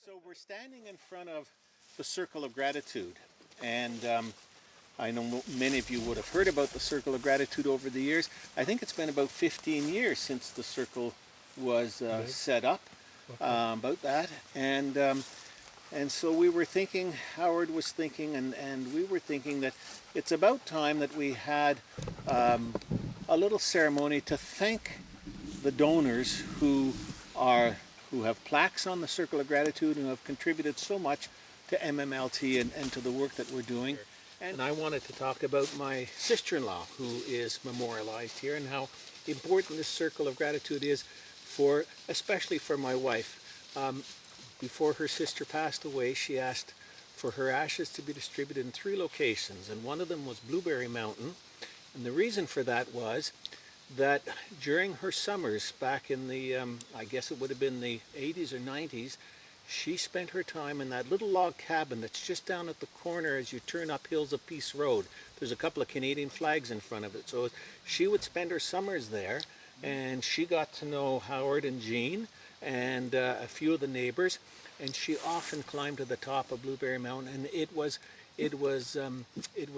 So we're standing in front of the Circle of Gratitude, and I know many of you would have heard about the Circle of Gratitude over the years. I think it's been about 15 years since the circle was set up, about that, and so we were thinking, Howard was thinking, and we were thinking that it's about time that we had a little ceremony to thank the donors who have plaques on the Circle of Gratitude and who have contributed so much to MMLT and to the work that we're doing. And I wanted to talk about my sister-in-law, who is memorialized here, and how important this Circle of Gratitude is especially for my wife. Before her sister passed away, she asked for her ashes to be distributed in 3 locations, and one of them was Blueberry Mountain. And the reason for that was that during her summers back in the, I guess it would have been the 80s or 90s, she spent her time in that little log cabin that's just down at the corner as you turn up Hills of Peace Road. There's a couple of Canadian flags in front of it. So she would spend her summers there, and she got to know Howard and Jean and a few of the neighbors, and she often climbed to the top of Blueberry Mountain, and it was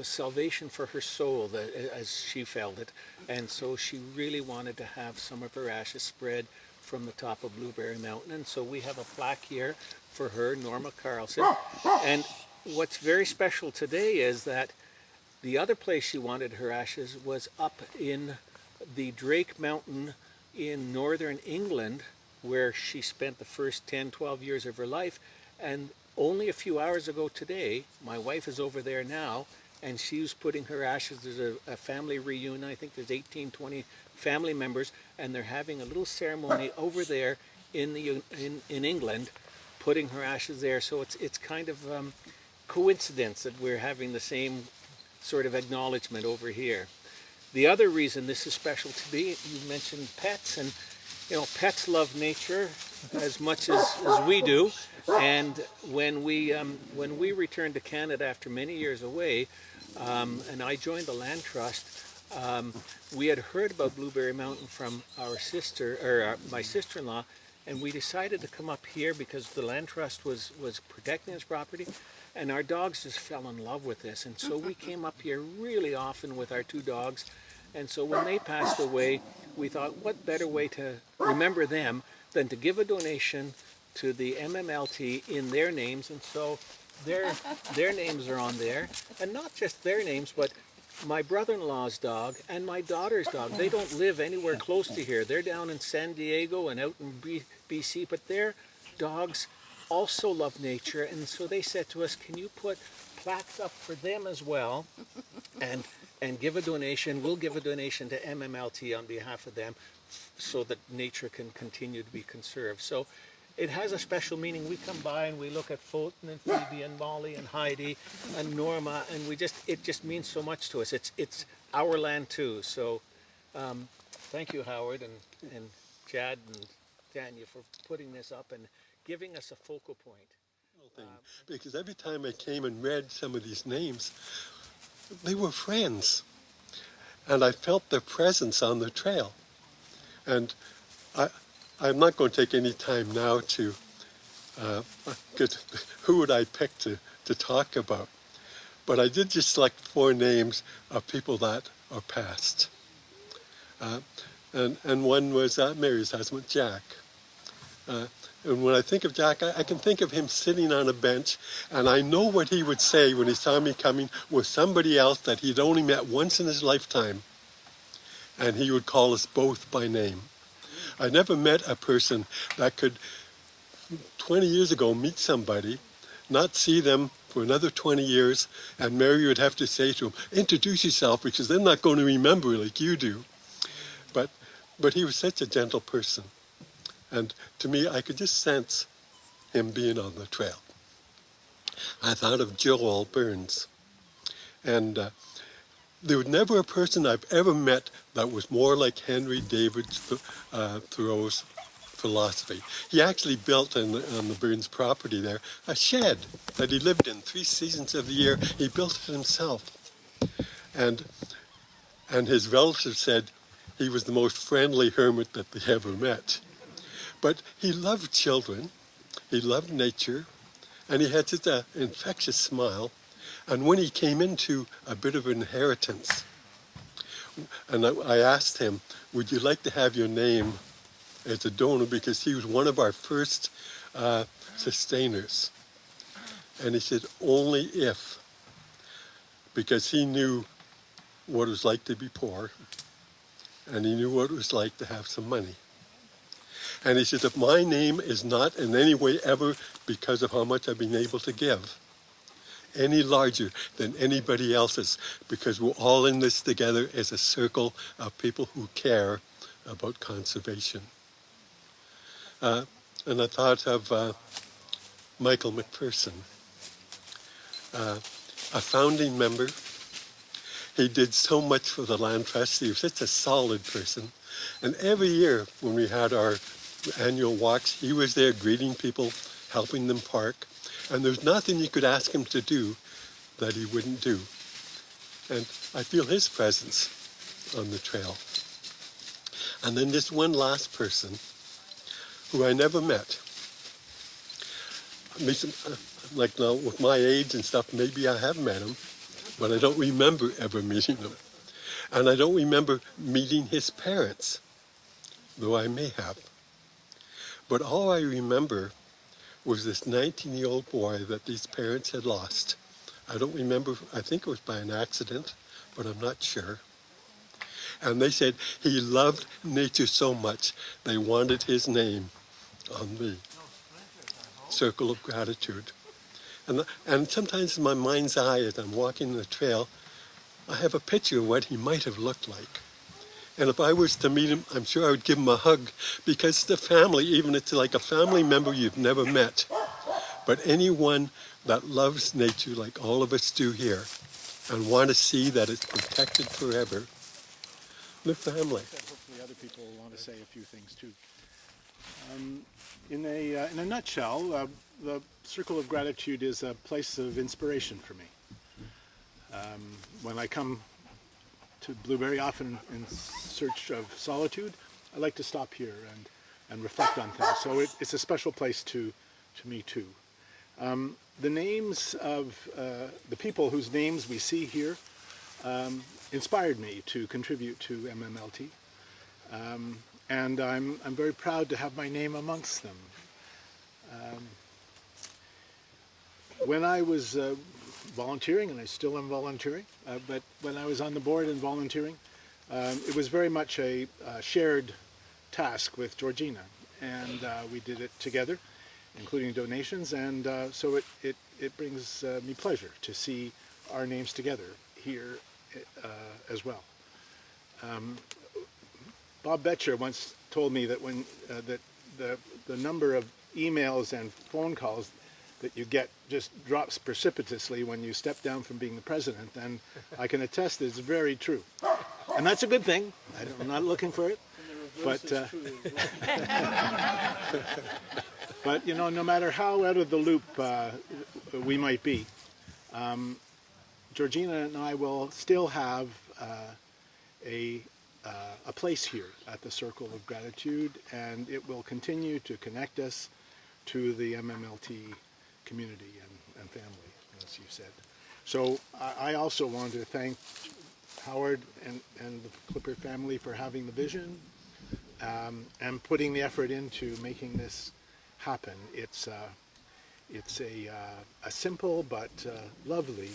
salvation for her soul, as she felt it. And so she really wanted to have some of her ashes spread from the top of Blueberry Mountain. And so we have a plaque here for her, Norma Carlson. And what's very special today is that the other place she wanted her ashes was up in the Drake Mountain in northern England, where she spent the first 10, 12 years of her life. And only a few hours ago today, my wife is over there now, and she was putting her ashes. There's a family reunion. I think there's 18, 20 family members, and they're having a little ceremony over there in England, putting her ashes there. So it's kind of coincidence that we're having the same sort of acknowledgement over here. The other reason this is special to me, you mentioned pets, and you know, pets love nature as much as we do. And when we returned to Canada after many years away, and I joined the Land Trust, we had heard about Blueberry Mountain from my sister-in-law, and we decided to come up here because the Land Trust was protecting this property, and our dogs just fell in love with this. And so we came up here really often with our 2 dogs. And so when they passed away, we thought, what better way to remember them than to give a donation to the MMLT in their names. And so their names are on there, and not just their names, but my brother-in-law's dog and my daughter's dog. They don't live anywhere close to here. They're down in San Diego and out in BC, but their dogs also love nature. And so they said to us, can you put plaques up for them as well, and give a donation? We'll give a donation to MMLT on behalf of them so that nature can continue to be conserved. So it has a special meaning. We come by and we look at Fulton and Phoebe and Molly and Heidi and Norma, and it just means so much to us. It's our land too. So thank you, Howard and Chad and Tanya, for putting this up and giving us a focal point. Because every time I came and read some of these names, they were friends, and I felt their presence on the trail. And I'm not going to take any time now to, who would I pick to talk about? But I did just select 4 names of people that are passed. And one was Mary's husband, Jack. And when I think of Jack, I can think of him sitting on a bench, and I know what he would say when he saw me coming with somebody else that he'd only met once in his lifetime. And he would call us both by name. I never met a person that could, 20 years ago, meet somebody, not see them for another 20 years, and Mary would have to say to him, introduce yourself, because they're not going to remember like you do. But he was such a gentle person. And to me, I could just sense him being on the trail. I thought of Joel Burns. And there was never a person I've ever met that was more like Henry David Thoreau's philosophy. He actually built on the Burns property there a shed that he lived in 3 seasons of the year. He built it himself. And his relatives said he was the most friendly hermit that they ever met. But he loved children. He loved nature, and he had such an infectious smile. And when he came into a bit of inheritance, and I asked him, would you like to have your name as a donor, because he was one of our first sustainers. And he said, only if, because he knew what it was like to be poor, and he knew what it was like to have some money. And he said, if my name is not in any way ever because of how much I've been able to give, any larger than anybody else's, because we're all in this together as a circle of people who care about conservation. And I thought of Michael McPherson, a founding member. He did so much for the Land Trust. He was such a solid person. And every year when we had our annual walks, he was there greeting people, helping them park. And there's nothing you could ask him to do that he wouldn't do. And I feel his presence on the trail. And then this one last person who I never met. Like now, with my age and stuff, maybe I have met him, but I don't remember ever meeting him. And I don't remember meeting his parents, though I may have. But all I remember was this 19-year-old boy that these parents had lost. I don't remember, I think it was by an accident, but I'm not sure. And they said he loved nature so much, they wanted his name on the circle of gratitude. And sometimes in my mind's eye, as I'm walking the trail, I have a picture of what he might have looked like. And if I was to meet him, I'm sure I would give him a hug, because the family, even it's like a family member you've never met. But anyone that loves nature like all of us do here and want to see that it's protected forever, the family. Hopefully other people will want to say a few things too. In a nutshell, the Circle of Gratitude is a place of inspiration for me. When I come to Blueberry, often in search of solitude, I like to stop here and reflect on things. So it's a special place to me too. The names of the people whose names we see here inspired me to contribute to MMLT. And I'm very proud to have my name amongst them. When I was volunteering, and I still am volunteering, but when I was on the board and volunteering, it was very much a shared task with Georgina, and we did it together, including donations, and so it brings me pleasure to see our names together here as well. Bob Betcher once told me that when that the number of emails and phone calls that you get just drops precipitously when you step down from being the president, and I can attest that it's very true. And that's a good thing. I'm not looking for it. But but you know, no matter how out of the loop we might be, Georgina and I will still have a place here at the Circle of Gratitude, and it will continue to connect us to the MMLT community and family, as you said. So I also want to thank Howard and the Clifford family for having the vision and putting the effort into making this happen. It's a simple but lovely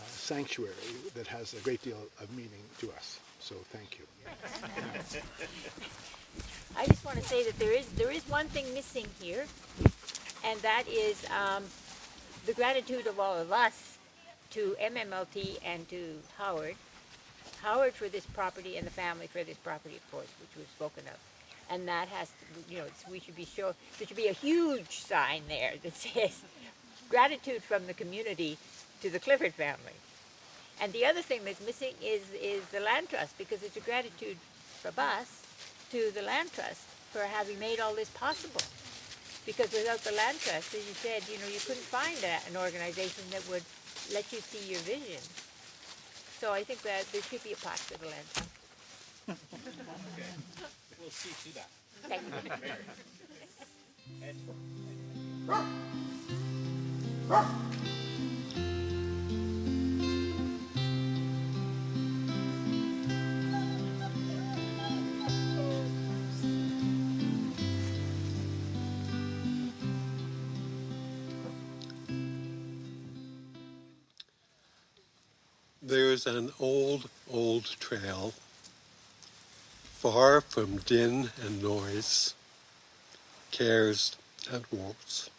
sanctuary that has a great deal of meaning to us. So thank you. I just want to say that there is one thing missing here, and that is the gratitude of all of us to MMLT and to Howard. Howard for this property and the family for this property, of course, which we've spoken of. And that has to, you know, there should be a huge sign there that says gratitude from the community to the Clifford family. And the other thing that's missing is the Land Trust, because it's a gratitude from us to the Land Trust for having made all this possible. Because without the Land Trust, as you said, you know, you couldn't find an organization that would let you see your vision. So I think that there should be a plaque to the Land Trust. Okay. We'll see to that. Thank you. And There's an old, old trail, far from din and noise, cares and woes.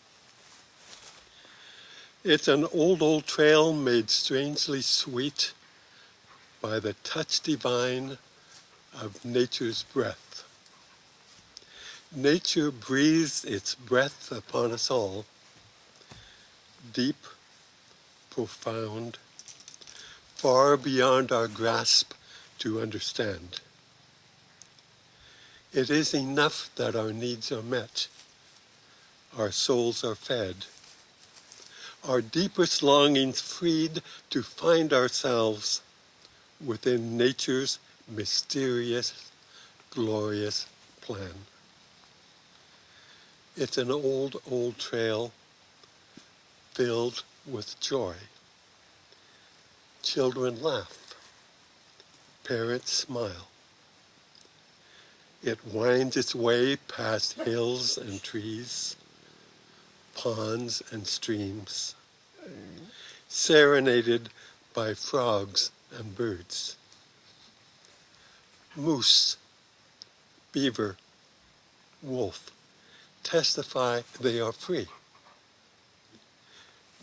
It's an old, old trail made strangely sweet by the touch divine of nature's breath. Nature breathes its breath upon us all, deep, profound, far beyond our grasp to understand. It is enough that our needs are met, our souls are fed, our deepest longings freed to find ourselves within nature's mysterious, glorious plan. It's an old, old trail filled with joy. Children laugh, parents smile. It winds its way past hills and trees, ponds and streams, serenaded by frogs and birds. Moose, beaver, wolf testify they are free.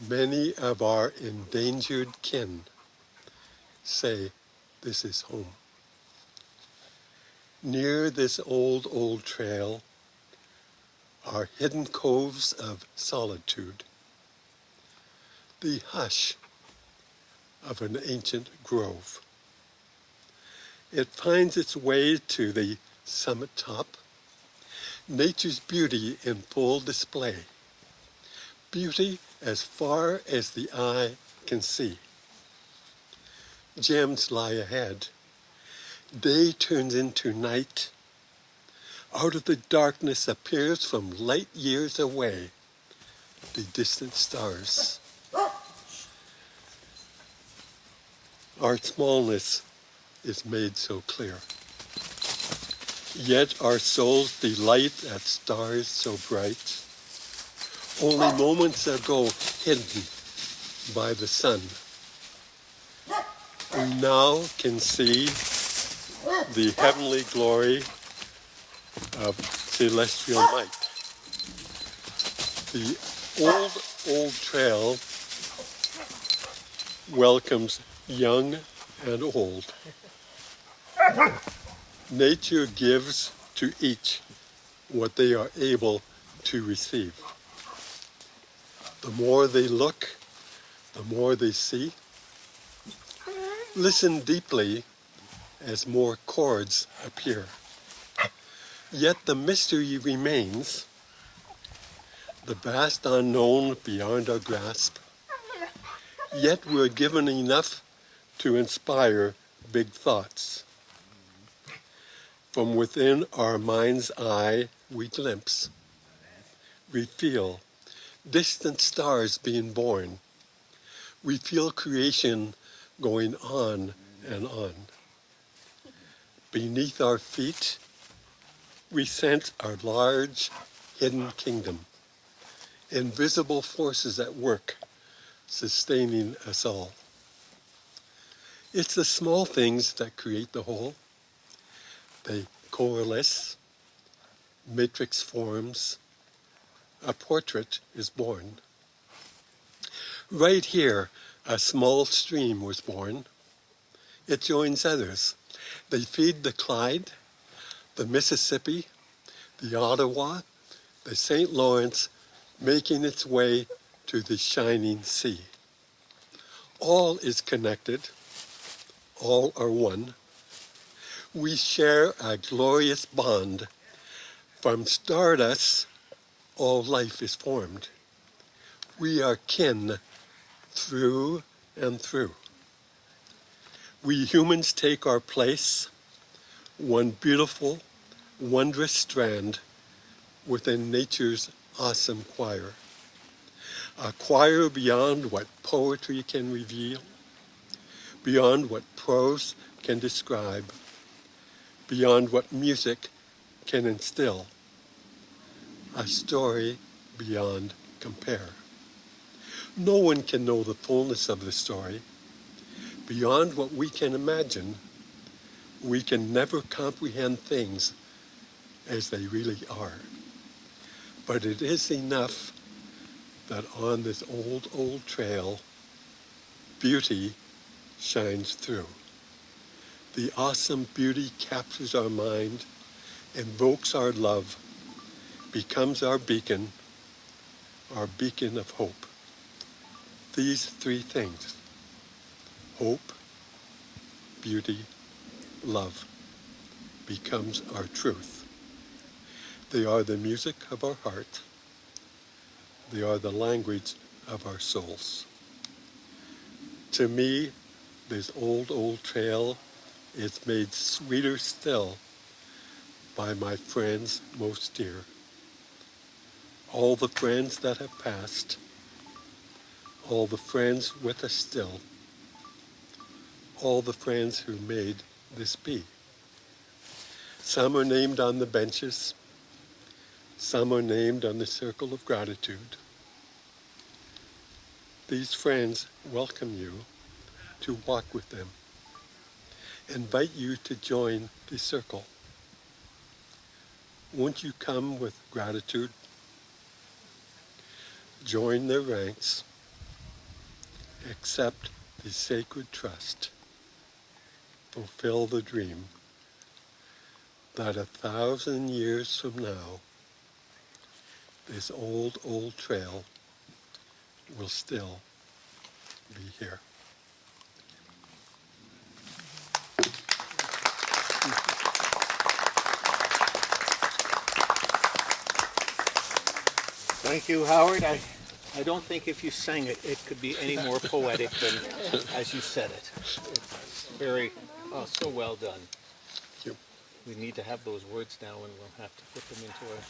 Many of our endangered kin say this is home. Near this old, old trail are hidden coves of solitude, the hush of an ancient grove. It finds its way to the summit top, nature's beauty in full display, beauty as far as the eye can see. Gems lie ahead. Day turns into night. Out of the darkness appears from light years away the distant stars. Our smallness is made so clear. Yet our souls delight at stars so bright, only moments ago hidden by the sun. We now can see the heavenly glory of celestial might. The old, old trail welcomes young and old. Nature gives to each what they are able to receive. The more they look, the more they see. Listen deeply as more chords appear. Yet the mystery remains, the vast unknown beyond our grasp. Yet we're given enough to inspire big thoughts. From within our mind's eye we glimpse, we feel distant stars being born. We feel creation going on and on. Beneath our feet, we sense our large, hidden kingdom, invisible forces at work, sustaining us all. It's the small things that create the whole. They coalesce, matrix forms, a portrait is born. Right here, a small stream was born. It joins others. They feed the Clyde, the Mississippi, the Ottawa, the St. Lawrence, making its way to the shining sea. All is connected. All are one. We share a glorious bond. From stardust, all life is formed. We are kin through and through. We humans take our place, one beautiful, wondrous strand within nature's awesome choir. a choir beyond what poetry can reveal, beyond what prose can describe, beyond what music can instill, a story beyond compare. No one can know the fullness of the story. Beyond what we can imagine, we can never comprehend things as they really are. But it is enough that on this old, old trail, beauty shines through. The awesome beauty captures our mind, invokes our love, becomes our beacon of hope. These three things, hope, beauty, love, becomes our truth. They are the music of our heart. They are the language of our souls. To me, this old, old trail is made sweeter still by my friends most dear. All the friends that have passed, all the friends with us still, all the friends who made this be. Some are named on the benches, some are named on the circle of gratitude. These friends welcome you to walk with them, invite you to join the circle. Won't you come with gratitude? Join their ranks, accept the sacred trust, fulfill the dream that 1,000 years from now, this old, old trail will still be here. Thank you, Howard. I don't think if you sang it, it could be any more poetic than as you said it. It's very, so well done. Thank you. We need to have those words now, and we'll have to put them into our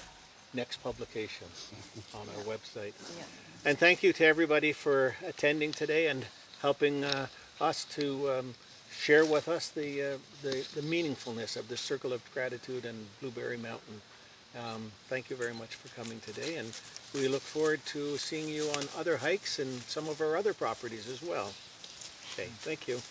next publication on our website. Yeah. And thank you to everybody for attending today and helping us to share with us the meaningfulness of the Circle of Gratitude and Blueberry Mountain. Thank you very much for coming today, and we look forward to seeing you on other hikes and some of our other properties as well. Okay, thank you.